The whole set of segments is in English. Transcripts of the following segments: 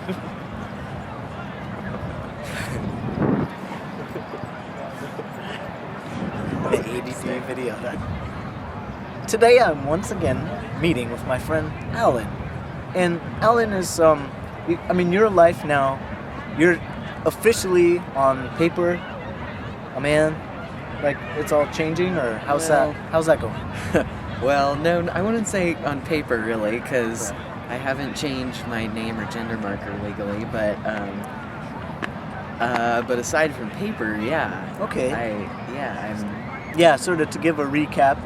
The ADD video. Today I'm once again meeting with my friend Alan. And Alan is, your life now, you're officially on paper a man. Like, it's all changing, or how's that going? Well, no, I wouldn't say on paper, really, because I haven't changed my name or gender marker legally, but aside from paper, yeah. Okay. I'm... sort of to give a recap,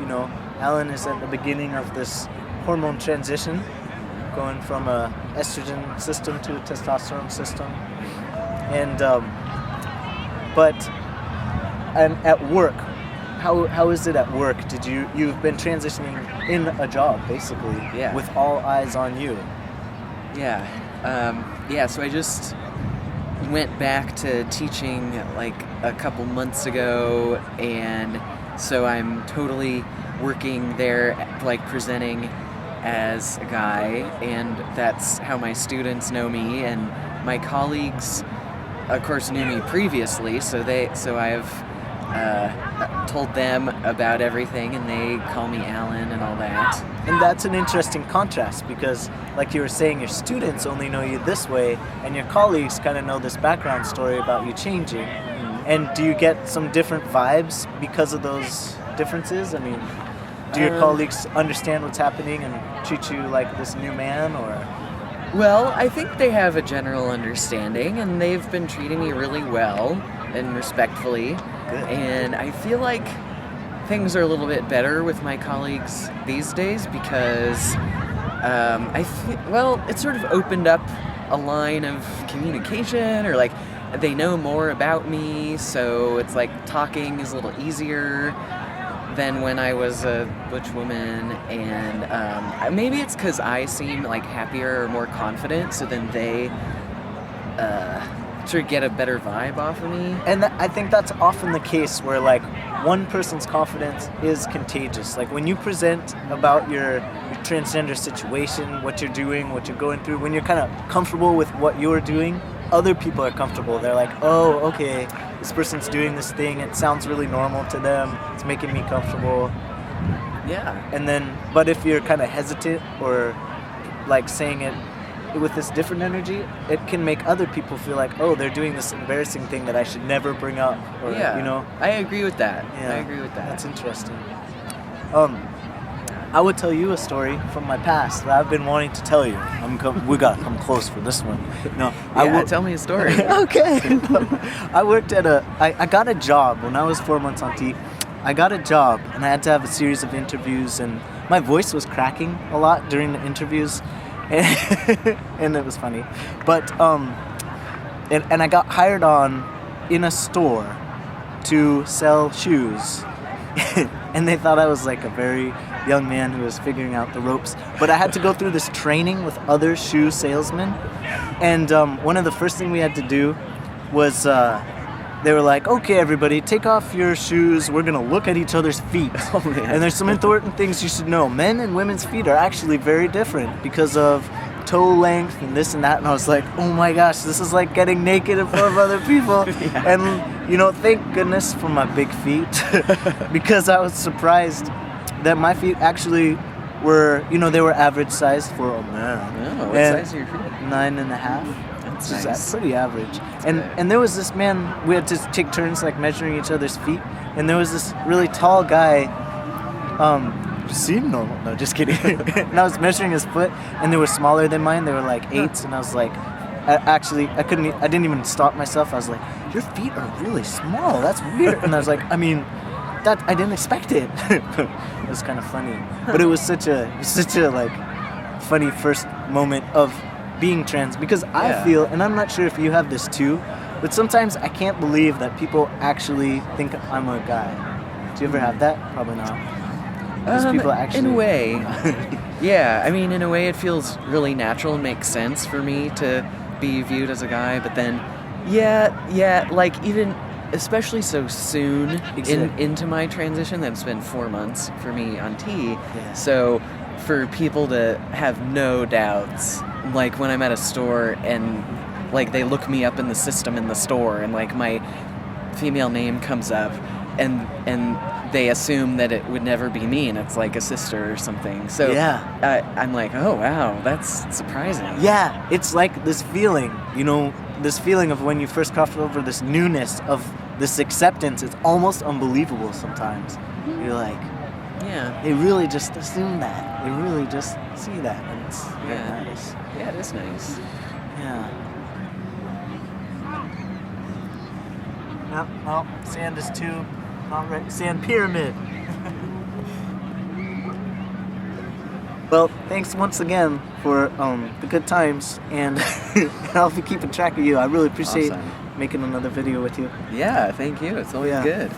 Alan is at the beginning of this hormone transition, going from a estrogen system to a testosterone system. And, and at work, how is it at work? You've been transitioning in a job, basically, with all eyes on you. So I just went back to teaching like a couple months ago, and so I'm totally working there, like presenting as a guy, and that's how my students know me, and my colleagues, of course, knew me previously, so I've told them about everything, and they call me Alan and all that. And that's an interesting contrast, because like you were saying, your students only know you this way, and your colleagues kind of know this background story about you changing. Mm-hmm. And do you get some different vibes because of those differences? I mean, do your colleagues understand what's happening and treat you like this new man, or? Well, I think they have a general understanding, and they've been treating me really well and respectfully. Good. And I feel like things are a little bit better with my colleagues these days, because it sort of opened up a line of communication, or like they know more about me, so it's like talking is a little easier than when I was a butch woman. And maybe it's because I seem like happier or more confident, so then they sort of get a better vibe off of me. And I think that's often the case, where like one person's confidence is contagious. Like when you present about your transgender situation, what you're doing, what you're going through, when you're kind of comfortable with what you're doing, other people are comfortable. They're like, oh, okay, this person's doing this thing, it sounds really normal to them, it's making me comfortable. Yeah. And then, but if you're kind of hesitant, or like saying it with this different energy, it can make other people feel like, oh, they're doing this embarrassing thing that I should never bring up, or I agree with that. Yeah, I agree with that. That's interesting. I would tell you a story from my past that I've been wanting to tell you. We gotta come close for this one. No, tell me a story. Okay. I worked at I got a job when I was 4 months on T. I got a job, and I had to have a series of interviews, and my voice was cracking a lot during the interviews. And it was funny, but and I got hired on in a store to sell shoes, and they thought I was like a very young man who was figuring out the ropes. But I had to go through this training with other shoe salesmen, and one of the first thing we had to do was they were like, okay, everybody, take off your shoes. We're going to look at each other's feet. Oh, man. And there's some important things you should know. Men and women's feet are actually very different because of toe length and this and that. And I was like, oh my gosh, this is like getting naked in front of other people. Yeah. And, thank goodness for my big feet, because I was surprised that my feet actually were, they were average sized for a man. Oh, what size are your feet? 9.5. Nice. That's pretty average. And there was this man, we had to take turns like measuring each other's feet, and there was this really tall guy, seemed normal, no, just kidding. And I was measuring his foot, and they were smaller than mine, they were like 8s, and I was like, I didn't even stop myself. I was like, your feet are really small, that's weird. And I was like, I didn't expect it. It was kind of funny, but it was such a like funny first moment of being trans, because I feel, and I'm not sure if you have this too, but sometimes I can't believe that people actually think I'm a guy. Do you ever have that? Probably not. People actually... In a way. Yeah, in a way it feels really natural and makes sense for me to be viewed as a guy, but then, like even, especially so soon into my transition, that it's been 4 months for me on T, so for people to have no doubts. Like when I'm at a store and like they look me up in the system in the store and like my female name comes up and they assume that it would never be me and it's like a sister or something. So Yeah. I'm like, oh wow, that's surprising. Yeah, it's like this feeling, you know, this feeling of when you first cross over, this newness of this acceptance. It's almost unbelievable sometimes. You're like, Yeah. they really just assume that. They really just see that, and it's very Yeah. nice. Yeah, it is nice. Yeah. No, well, sand is too not right. Sand pyramid. Well, thanks once again for the good times, and I'll be keeping track of you. I really appreciate Awesome. making another video with you. Yeah, thank you. It's always Yeah. good.